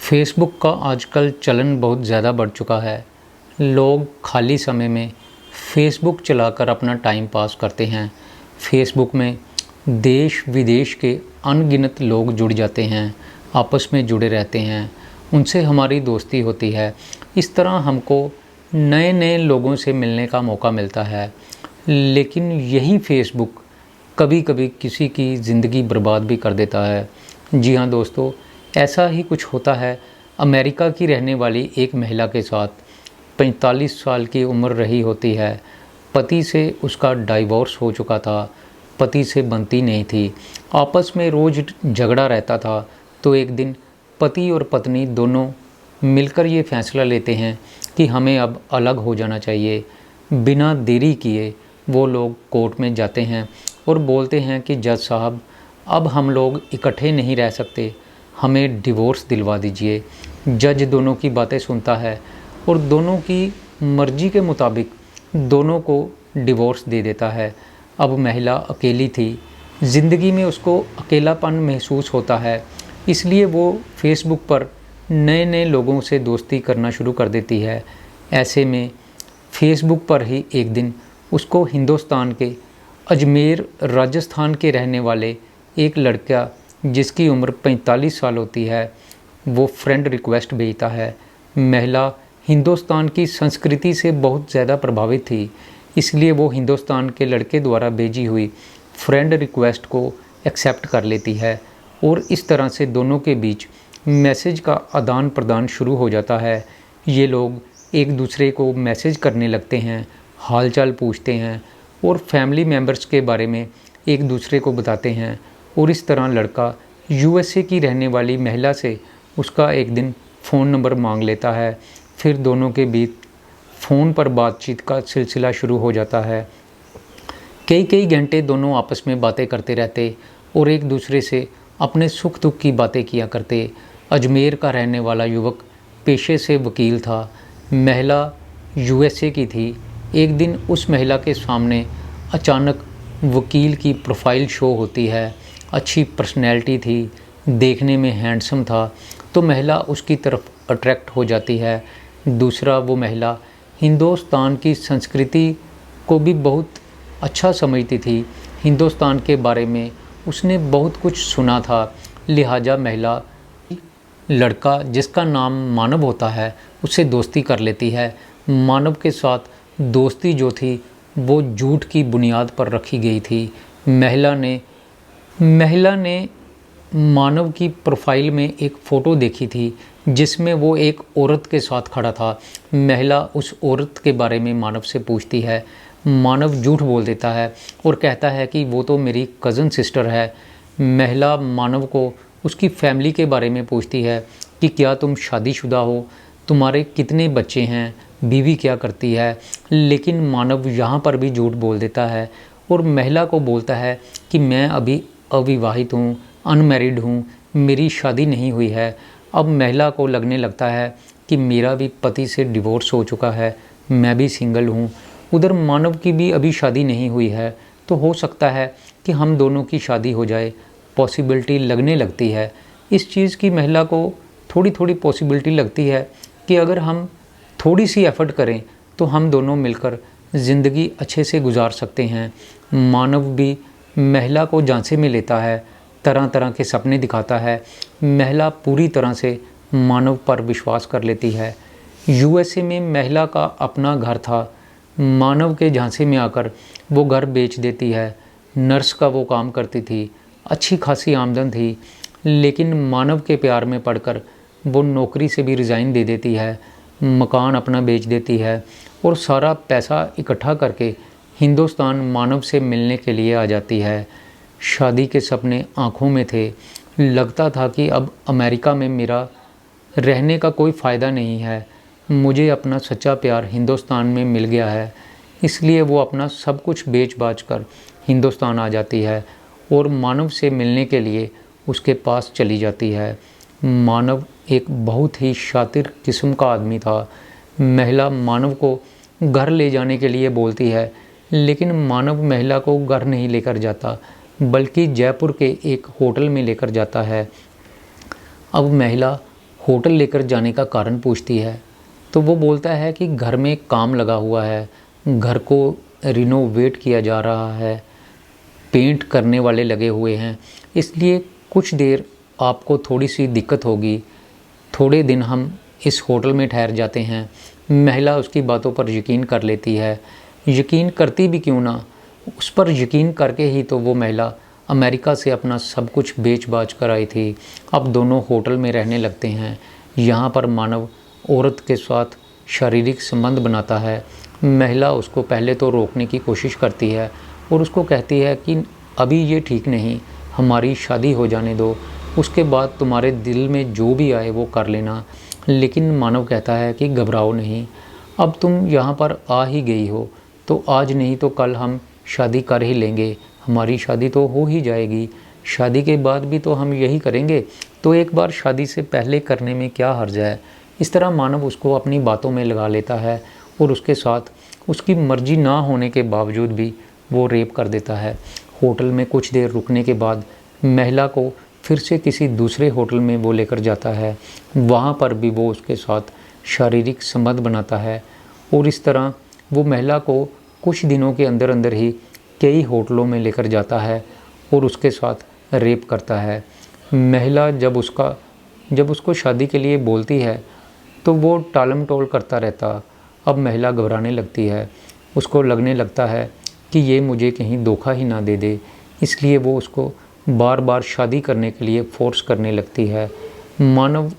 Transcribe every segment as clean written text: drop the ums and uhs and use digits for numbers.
Facebook का आजकल चलन बहुत ज़्यादा बढ़ चुका है। लोग खाली समय में फेसबुक चलाकर अपना टाइम पास करते हैं। फेसबुक में देश विदेश के अनगिनत लोग जुड़ जाते हैं, आपस में जुड़े रहते हैं, उनसे हमारी दोस्ती होती है। इस तरह हमको नए नए लोगों से मिलने का मौका मिलता है। लेकिन यही फेसबुक कभी कभी किसी की ज़िंदगी बर्बाद भी कर देता है। जी हाँ दोस्तों, ऐसा ही कुछ होता है अमेरिका की रहने वाली एक महिला के साथ। 45 साल की उम्र रही होती है। पति से उसका डाइवोर्स हो चुका था, पति से बनती नहीं थी, आपस में रोज़ झगड़ा रहता था। तो एक दिन पति और पत्नी दोनों मिलकर ये फैसला लेते हैं कि हमें अब अलग हो जाना चाहिए। बिना देरी किए वो लोग कोर्ट में जाते हैं और बोलते हैं कि जज साहब, अब हम लोग इकट्ठे नहीं रह सकते, हमें डिवोर्स दिलवा दीजिए। जज दोनों की बातें सुनता है और दोनों की मर्ज़ी के मुताबिक दोनों को डिवोर्स दे देता है। अब महिला अकेली थी, ज़िंदगी में उसको अकेलापन महसूस होता है, इसलिए वो फेसबुक पर नए नए लोगों से दोस्ती करना शुरू कर देती है। ऐसे में फेसबुक पर ही एक दिन उसको हिंदुस्तान के अजमेर राजस्थान के रहने वाले एक लड़का जिसकी उम्र 45 साल होती है, वो फ्रेंड रिक्वेस्ट भेजता है। महिला हिंदुस्तान की संस्कृति से बहुत ज़्यादा प्रभावित थी, इसलिए वो हिंदुस्तान के लड़के द्वारा भेजी हुई फ्रेंड रिक्वेस्ट को एक्सेप्ट कर लेती है और इस तरह से दोनों के बीच मैसेज का आदान प्रदान शुरू हो जाता है। ये लोग एक दूसरे को मैसेज करने लगते हैं, हालचाल पूछते हैं और फैमिली मेम्बर्स के बारे में एक दूसरे को बताते हैं। और इस तरह लड़का यूएसए की रहने वाली महिला से उसका एक दिन फ़ोन नंबर मांग लेता है। फिर दोनों के बीच फ़ोन पर बातचीत का सिलसिला शुरू हो जाता है। कई कई घंटे दोनों आपस में बातें करते रहते और एक दूसरे से अपने सुख दुख की बातें किया करते। अजमेर का रहने वाला युवक पेशे से वकील था, महिला यूएसए की थी। एक दिन उस महिला के सामने अचानक वकील की प्रोफाइल शो होती है। अच्छी पर्सनैलिटी थी, देखने में हैंडसम था, तो महिला उसकी तरफ अट्रैक्ट हो जाती है। दूसरा, वो महिला हिंदुस्तान की संस्कृति को भी बहुत अच्छा समझती थी। हिंदुस्तान के बारे में उसने बहुत कुछ सुना था, लिहाजा महिला लड़का जिसका नाम मानव होता है उससे दोस्ती कर लेती है। मानव के साथ दोस्ती जो थी वो झूठ की बुनियाद पर रखी गई थी। महिला ने मानव की प्रोफाइल में एक फ़ोटो देखी थी जिसमें वो एक औरत के साथ खड़ा था। महिला उस औरत के बारे में मानव से पूछती है। मानव झूठ बोल देता है और कहता है कि वो तो मेरी कज़न सिस्टर है। महिला मानव को उसकी फैमिली के बारे में पूछती है कि क्या तुम शादीशुदा हो, तुम्हारे कितने बच्चे हैं, बीवी क्या करती है। लेकिन मानव यहाँ पर भी झूठ बोल देता है और महिला को बोलता है कि मैं अभी अविवाहित हूँ, अनमैरिड हूँ, मेरी शादी नहीं हुई है। अब महिला को लगने लगता है कि मेरा भी पति से डिवोर्स हो चुका है, मैं भी सिंगल हूँ, उधर मानव की भी अभी शादी नहीं हुई है, तो हो सकता है कि हम दोनों की शादी हो जाए। पॉसिबिलिटी लगने लगती है। इस चीज़ की महिला को थोड़ी थोड़ी पॉसिबिलिटी लगती है कि अगर हम थोड़ी सी एफ़र्ट करें तो हम दोनों मिलकर ज़िंदगी अच्छे से गुजार सकते हैं। मानव भी महिला को झांसे में लेता है, तरह तरह के सपने दिखाता है। महिला पूरी तरह से मानव पर विश्वास कर लेती है। यूएसए में महिला का अपना घर था, मानव के झांसे में आकर वो घर बेच देती है। नर्स का वो काम करती थी, अच्छी खासी आमदन थी, लेकिन मानव के प्यार में पड़कर वो नौकरी से भी रिज़ाइन दे देती है, मकान अपना बेच देती है और सारा पैसा इकट्ठा करके हिंदुस्तान मानव से मिलने के लिए आ जाती है। शादी के सपने आँखों में थे, लगता था कि अब अमेरिका में मेरा रहने का कोई फ़ायदा नहीं है, मुझे अपना सच्चा प्यार हिंदुस्तान में मिल गया है। इसलिए वो अपना सब कुछ बेच बाच कर हिंदुस्तान आ जाती है और मानव से मिलने के लिए उसके पास चली जाती है। मानव एक बहुत ही शातिर किस्म का आदमी था। महिला मानव को घर ले जाने के लिए बोलती है, लेकिन मानव महिला को घर नहीं लेकर जाता, बल्कि जयपुर के एक होटल में लेकर जाता है। अब महिला होटल लेकर जाने का कारण पूछती है तो वो बोलता है कि घर में काम लगा हुआ है, घर को रिनोवेट किया जा रहा है, पेंट करने वाले लगे हुए हैं, इसलिए कुछ देर आपको थोड़ी सी दिक्कत होगी, थोड़े दिन हम इस होटल में ठहर जाते हैं। महिला उसकी बातों पर यकीन कर लेती है। यकीन करती भी क्यों ना, उस पर यकीन करके ही तो वो महिला अमेरिका से अपना सब कुछ बेच बाच कर आई थी। अब दोनों होटल में रहने लगते हैं। यहाँ पर मानव औरत के साथ शारीरिक संबंध बनाता है। महिला उसको पहले तो रोकने की कोशिश करती है और उसको कहती है कि अभी ये ठीक नहीं, हमारी शादी हो जाने दो, उसके बाद तुम्हारे दिल में जो भी आए वो कर लेना। लेकिन मानव कहता है कि घबराओ नहीं, अब तुम यहाँ पर आ ही गई हो तो आज नहीं तो कल हम शादी कर ही लेंगे, हमारी शादी तो हो ही जाएगी, शादी के बाद भी तो हम यही करेंगे, तो एक बार शादी से पहले करने में क्या हर्ज है। इस तरह मानव उसको अपनी बातों में लगा लेता है और उसके साथ उसकी मर्जी ना होने के बावजूद भी वो रेप कर देता है। होटल में कुछ देर रुकने के बाद महिला को फिर से किसी दूसरे होटल में वो लेकर जाता है। वहाँ पर भी वो उसके साथ शारीरिक संबंध बनाता है और इस तरह वो महिला को कुछ दिनों के अंदर अंदर ही कई होटलों में लेकर जाता है और उसके साथ रेप करता है। महिला जब उसको शादी के लिए बोलती है तो वो टालम टोल करता रहता। अब महिला घबराने लगती है, उसको लगने लगता है कि ये मुझे कहीं धोखा ही ना दे दे, इसलिए वो उसको बार बार शादी करने के लिए फ़ोर्स करने लगती है। मानव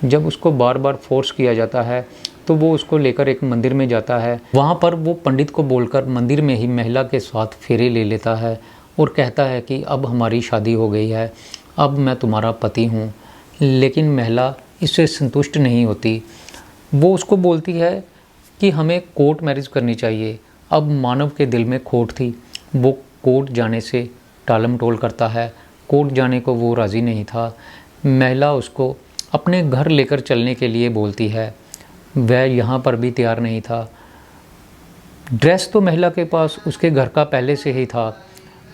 जब उसको बार बार फोर्स किया जाता है तो वो उसको लेकर एक मंदिर में जाता है। वहाँ पर वो पंडित को बोलकर मंदिर में ही महिला के साथ फेरे ले लेता है और कहता है कि अब हमारी शादी हो गई है, अब मैं तुम्हारा पति हूँ। लेकिन महिला इससे संतुष्ट नहीं होती। वो उसको बोलती है कि हमें कोर्ट मैरिज करनी चाहिए। अब मानव के दिल में खोट थी, वो कोर्ट जाने से टालम टोल करता है। कोर्ट जाने को वो राज़ी नहीं था। महिला उसको अपने घर लेकर चलने के लिए बोलती है, वह यहाँ पर भी तैयार नहीं था। ड्रेस तो महिला के पास उसके घर का पहले से ही था।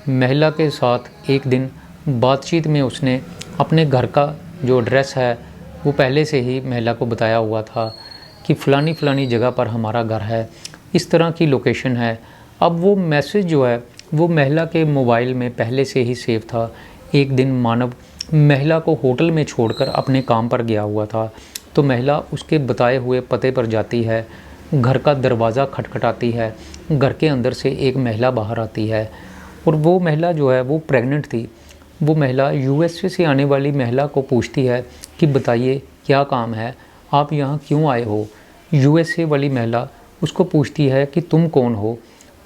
महिला के साथ एक दिन बातचीत में उसने अपने घर का जो एड्रेस है वो पहले से ही महिला को बताया हुआ था कि फ़लानी फ़लानी जगह पर हमारा घर है, इस तरह की लोकेशन है। अब वो मैसेज जो है वो महिला के मोबाइल में पहले से ही सेव था। एक दिन मानव महिला को होटल में छोड़कर अपने काम पर गया हुआ था तो महिला उसके बताए हुए पते पर जाती है। घर का दरवाज़ा खटखटाती है, घर के अंदर से एक महिला बाहर आती है और वो महिला जो है वो प्रेग्नेंट थी। वो महिला यूएसए से आने वाली महिला को पूछती है कि बताइए क्या काम है, आप यहाँ क्यों आए हो। यूएसए वाली महिला उसको पूछती है कि तुम कौन हो,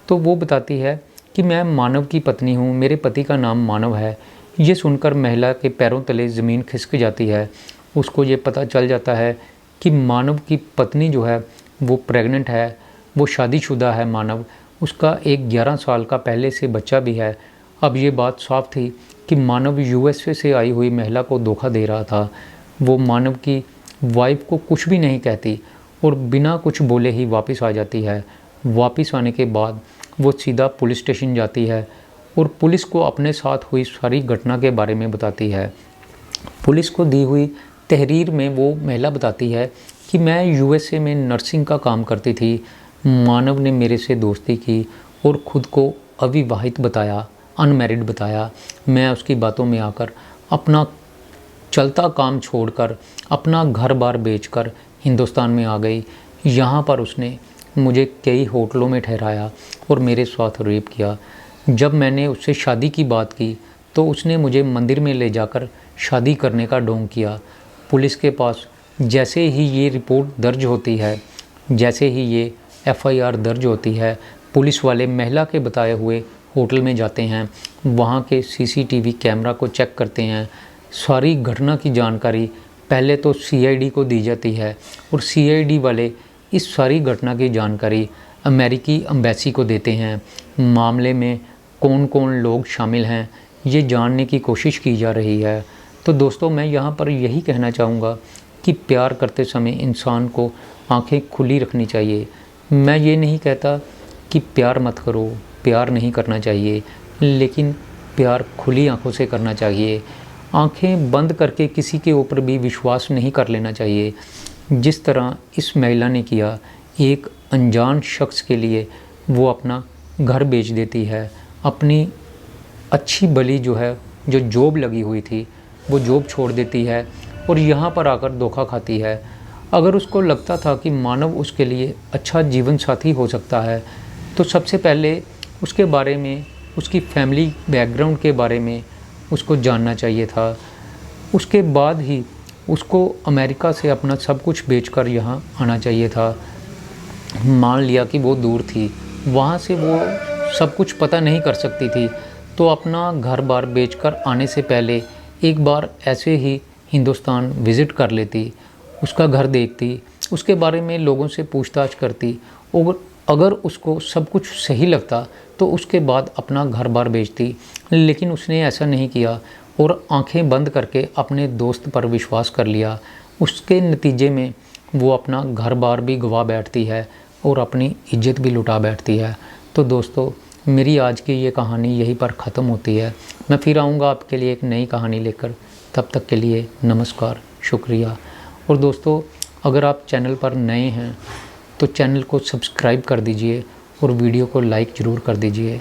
तो वो बताती है कि मैं मानव की पत्नी हूँ, मेरे पति का नाम मानव है। ये सुनकर महिला के पैरों तले ज़मीन खिसक जाती है। उसको ये पता चल जाता है कि मानव की पत्नी जो है वो प्रेग्नेंट है, वो शादीशुदा है। मानव उसका एक 11 साल का पहले से बच्चा भी है। अब ये बात साफ थी कि मानव यूएसए से आई हुई महिला को धोखा दे रहा था। वो मानव की वाइफ को कुछ भी नहीं कहती और बिना कुछ बोले ही वापस आ जाती है। वापस आने के बाद वो सीधा पुलिस स्टेशन जाती है और पुलिस को अपने साथ हुई सारी घटना के बारे में बताती है। पुलिस को दी हुई तहरीर में वो महिला बताती है कि मैं यूएसए में नर्सिंग का काम करती थी, मानव ने मेरे से दोस्ती की और ख़ुद को अविवाहित बताया, अनमैरिड बताया। मैं उसकी बातों में आकर अपना चलता काम छोड़कर अपना घर बार बेचकर हिंदुस्तान में आ गई। यहाँ पर उसने मुझे कई होटलों में ठहराया और मेरे साथ रेप किया। जब मैंने उससे शादी की बात की तो उसने मुझे मंदिर में ले जाकर शादी करने का ढोंग किया। पुलिस के पास जैसे ही ये रिपोर्ट दर्ज होती है, जैसे ही ये एफआईआर दर्ज होती है, पुलिस वाले महिला के बताए हुए होटल में जाते हैं, वहाँ के सीसीटीवी कैमरा को चेक करते हैं। सारी घटना की जानकारी पहले तो सीआईडी को दी जाती है और सीआईडी वाले इस सारी घटना की जानकारी अमेरिकी एम्बेसी को देते हैं। मामले में कौन कौन लोग शामिल हैं ये जानने की कोशिश की जा रही है। तो दोस्तों, मैं यहाँ पर यही कहना चाहूँगा कि प्यार करते समय इंसान को आंखें खुली रखनी चाहिए। मैं ये नहीं कहता कि प्यार मत करो, प्यार नहीं करना चाहिए, लेकिन प्यार खुली आंखों से करना चाहिए। आंखें बंद करके किसी के ऊपर भी विश्वास नहीं कर लेना चाहिए। जिस तरह इस महिला ने किया, एक अनजान शख्स के लिए वो अपना घर बेच देती है, अपनी अच्छी भली जो जॉब लगी हुई थी वो जॉब छोड़ देती है और यहाँ पर आकर धोखा खाती है। अगर उसको लगता था कि मानव उसके लिए अच्छा जीवन साथी हो सकता है तो सबसे पहले उसके बारे में, उसकी फैमिली बैकग्राउंड के बारे में उसको जानना चाहिए था। उसके बाद ही उसको अमेरिका से अपना सब कुछ बेचकर यहाँ आना चाहिए था। मान लिया कि वो दूर थी, वहाँ से वो सब कुछ पता नहीं कर सकती थी, तो अपना घर बार बेचकर आने से पहले एक बार ऐसे ही हिंदुस्तान विज़िट कर लेती, उसका घर देखती, उसके बारे में लोगों से पूछताछ करती और अगर उसको सब कुछ सही लगता तो उसके बाद अपना घर बार बेचती। लेकिन उसने ऐसा नहीं किया और आंखें बंद करके अपने दोस्त पर विश्वास कर लिया। उसके नतीजे में वो अपना घर बार भी गवा बैठती है और अपनी इज्जत भी लुटा बैठती है। तो दोस्तों, मेरी आज की ये कहानी यहीं पर ख़त्म होती है। मैं फिर आऊँगा आपके लिए एक नई कहानी लेकर। तब तक के लिए नमस्कार, शुक्रिया। और दोस्तों, अगर आप चैनल पर नए हैं तो चैनल को सब्सक्राइब कर दीजिए और वीडियो को लाइक ज़रूर कर दीजिए।